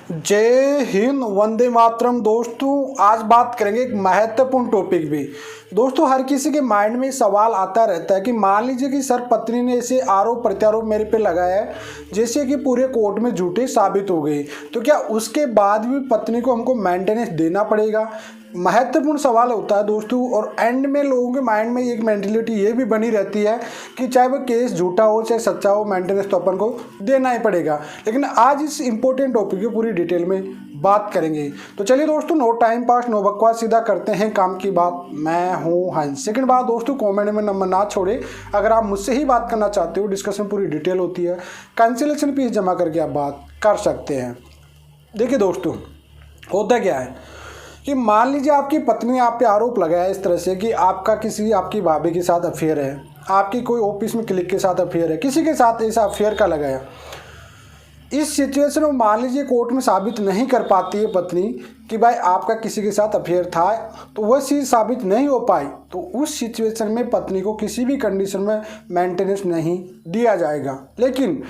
जय हिंद, वंदे मातरम। दोस्तों आज बात करेंगे एक महत्वपूर्ण टॉपिक भी। दोस्तों हर किसी के माइंड में सवाल आता रहता है कि मान लीजिए कि सर पत्नी ने ऐसे आरोप प्रत्यारोप मेरे पे लगाया है जैसे कि पूरे कोर्ट में झूठे साबित हो गई, तो क्या उसके बाद भी पत्नी को हमको मेंटेनेंस देना पड़ेगा? महत्वपूर्ण सवाल होता है दोस्तों। और एंड में लोगों के माइंड में एक मेंटेलिटी ये भी बनी रहती है कि चाहे वो केस झूठा हो चाहे सच्चा हो, मेंटेनेंस तो अपन को देना ही पड़ेगा। लेकिन आज इस इंपॉर्टेंट टॉपिक की पूरी डिटेल में बात करेंगे। तो चलिए दोस्तों, नो टाइम पास नो बकवास, सीधा करते हैं काम की बात। मैं हूँ हंस। सेकंड बात दोस्तों, कमेंट में नंबर ना छोड़े। अगर आप मुझसे ही बात करना चाहते हो, डिस्कशन पूरी डिटेल होती है, कैंसिलेशन फीस जमा करके आप बात कर सकते हैं। देखिए दोस्तों, होता क्या है कि मान लीजिए आपकी पत्नी आप पे आरोप लगाया इस तरह से कि आपका किसी आपकी भाभी के साथ अफेयर है, आपकी कोई ऑफिस में क्लिक के साथ अफेयर है, किसी के साथ ऐसा अफेयर का लगाया। इस सिचुएशन में मान लीजिए कोर्ट में साबित नहीं कर पाती है पत्नी कि भाई आपका किसी के साथ अफेयर था, तो वह चीज़ साबित नहीं हो पाई, तो उस सिचुएशन में पत्नी को किसी भी कंडीशन में मेंटेनेंस नहीं दिया जाएगा। लेकिन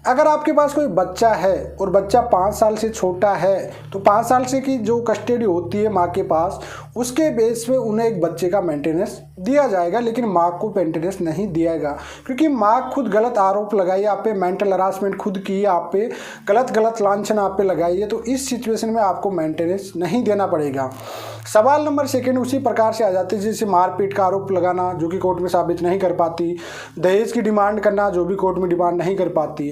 अगर आपके पास कोई बच्चा है और बच्चा 5 साल से छोटा है, तो 5 साल से की जो कस्टडी होती है माँ के पास, उसके बेस पे उन्हें एक बच्चे का मेंटेनेंस दिया जाएगा, लेकिन माँ को मेंटेनेंस नहीं दिया जाएगा। क्योंकि माँ खुद गलत आरोप लगाई आप पे, मेंटल हरासमेंट खुद की आप पे, गलत लांछन आप पे लगाई है, तो इस सिचुएशन में आपको मेंटेनेंस नहीं देना पड़ेगा। सवाल नंबर सेकंड उसी प्रकार से आ जाते हैं, जैसे मारपीट का आरोप लगाना जो कि कोर्ट में साबित नहीं कर पाती, दहेज की डिमांड करना जो भी कोर्ट में डिमांड नहीं कर पाती।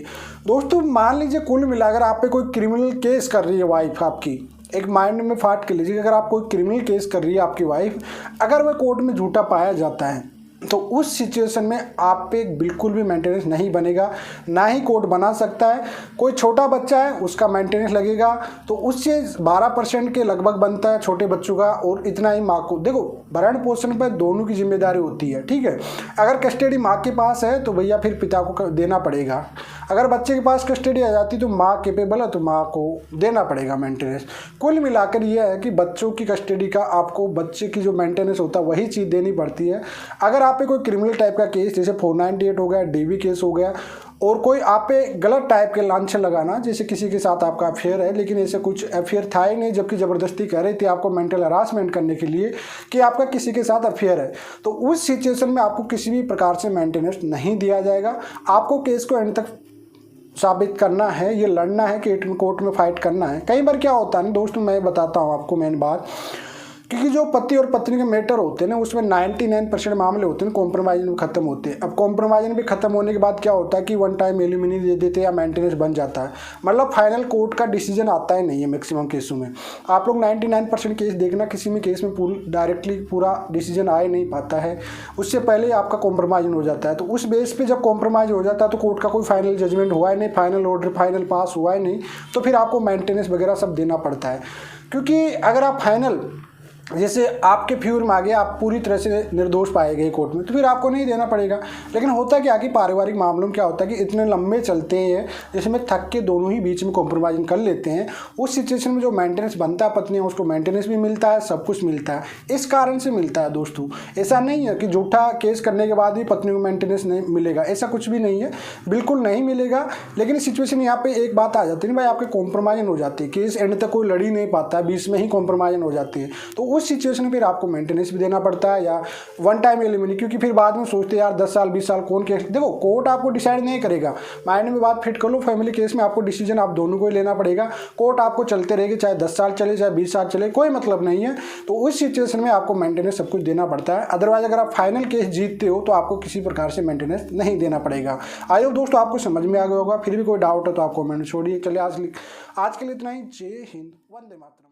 दोस्तों मान लीजिए कुल मिलाकर आप पे कोई क्रिमिनल केस कर रही है वाइफ आपकी, एक माइंड में फाट के लीजिए, अगर आप कोई क्रिमिनल केस कर रही है आपकी वाइफ, अगर वह कोर्ट में झूठा पाया जाता है, तो उस सिचुएशन में आप पे बिल्कुल भी मेंटेनेंस नहीं बनेगा, ना ही कोर्ट बना सकता है। कोई छोटा बच्चा है उसका मेंटेनेंस लगेगा, तो उससे 12% के लगभग बनता है छोटे बच्चों का, और इतना ही माँ को। देखो भरण पोषण पर दोनों की जिम्मेदारी होती है, ठीक है। अगर कस्टडी माँ के पास है तो भैया फिर पिता को देना पड़ेगा। अगर बच्चे के पास कस्टडी आ जाती तो माँ केपेबल है तो माँ को देना पड़ेगा मेंटेनेंस। कुल मिलाकर यह है कि बच्चों की कस्टडी का आपको बच्चे की जो मेंटेनेंस होता है वही चीज़ देनी पड़ती है। अगर आप पे कोई क्रिमिनल टाइप का केस जैसे 498 हो गया, डीवी केस हो गया, और कोई आप पे गलत टाइप के लांछन लगाना, जैसे किसी के साथ आपका अफेयर है लेकिन ऐसे कुछ अफेयर था ही नहीं, जबकि ज़बरदस्ती कर रही थी आपको मेंटल हरासमेंट करने के लिए कि आपका किसी के साथ अफेयर है, तो उस सिचुएशन में आपको किसी भी प्रकार से मेंटेनेंस नहीं दिया जाएगा। आपको केस को एंड तक साबित करना है, ये लड़ना है कि कोर्ट में फाइट करना है। कई बार क्या होता है ना दोस्तों, मैं बताता हूँ आपको मेन बात, क्योंकि जो पति और पत्नी के मैटर होते हैं ना, उसमें 99% मामले होते हैं कॉम्प्रोमाइज में ख़त्म होते हैं। अब कॉम्प्रोमाइज में ख़त्म होने के बाद क्या होता है कि वन टाइम एलिमिनी दे देते हैं या मेंटेनेंस बन जाता है, मतलब फाइनल कोर्ट का डिसीजन आता ही नहीं है मैक्सिमम केसों में। आप लोग 99% केस देखना, किसी में केस में डायरेक्टली पूरा डिसीजन आ ही नहीं पाता है, उससे पहले ही आपका कॉम्प्रोमाइज हो जाता है। तो उस बेस पर जब कॉम्प्रोमाइज हो जाता है तो कोर्ट का कोई फाइनल जजमेंट हुआ ही नहीं, फाइनल ऑर्डर फाइनल पास हुआ ही नहीं, तो फिर आपको मेंटेनेंस वगैरह सब देना पड़ता है। क्योंकि अगर आप फाइनल जैसे आपके फ्यूर में आ गया, आप पूरी तरह से निर्दोष पाए गए कोर्ट में, तो फिर आपको नहीं देना पड़ेगा। लेकिन होता क्या कि पारिवारिक मामलों में क्या होता है कि इतने लंबे चलते हैं जिसमें थक के दोनों ही बीच में कॉम्प्रोमाइज़ कर लेते हैं। उस सिचुएशन में जो मेंटेनेंस बनता है पत्नी, उसको मेंटेनेंस भी मिलता है, सब कुछ मिलता है, इस कारण से मिलता है दोस्तों। ऐसा नहीं है कि झूठा केस करने के बाद भी पत्नी को मेंटेनेंस नहीं मिलेगा, ऐसा कुछ भी नहीं है, बिल्कुल नहीं मिलेगा। लेकिन सिचुएशन यहाँ पे एक बात आ जाती है ना भाई, आपके कॉम्प्रोमाइज़ हो जाती है, केस एंड तक कोई लड़ ही नहीं पाता, बीच में ही कॉम्प्रोमाइज़ हो जाती है, तो उस सिचुएशन में फिर आपको मेंटेनेंस भी देना पड़ता है या वन टाइम एलिमिनी। क्योंकि फिर बाद में सोचते हैं यार 10 साल 20 साल कौन केस, देखो कोर्ट आपको डिसाइड नहीं करेगा, माइंड में बात फिट कर लो, फैमिली केस में आपको डिसीजन आप दोनों को ही लेना पड़ेगा। कोर्ट आपको चलते रहेगी, चाहे 10 साल चले चाहे 20 साल चले, कोई मतलब नहीं है। तो उस सिचुएशन में आपको मेंटेनेंस सब कुछ देना पड़ता है। अदरवाइज अगर आप फाइनल केस जीतते हो तो आपको किसी प्रकार से मेंटेनेंस नहीं देना पड़ेगा। आई होप दोस्तों आपको समझ में आ गया होगा। फिर भी कोई डाउट है तो आप कमेंट छोड़िए। चलिए आज के लिए इतना ही। जय हिंद, वंदे मातरम।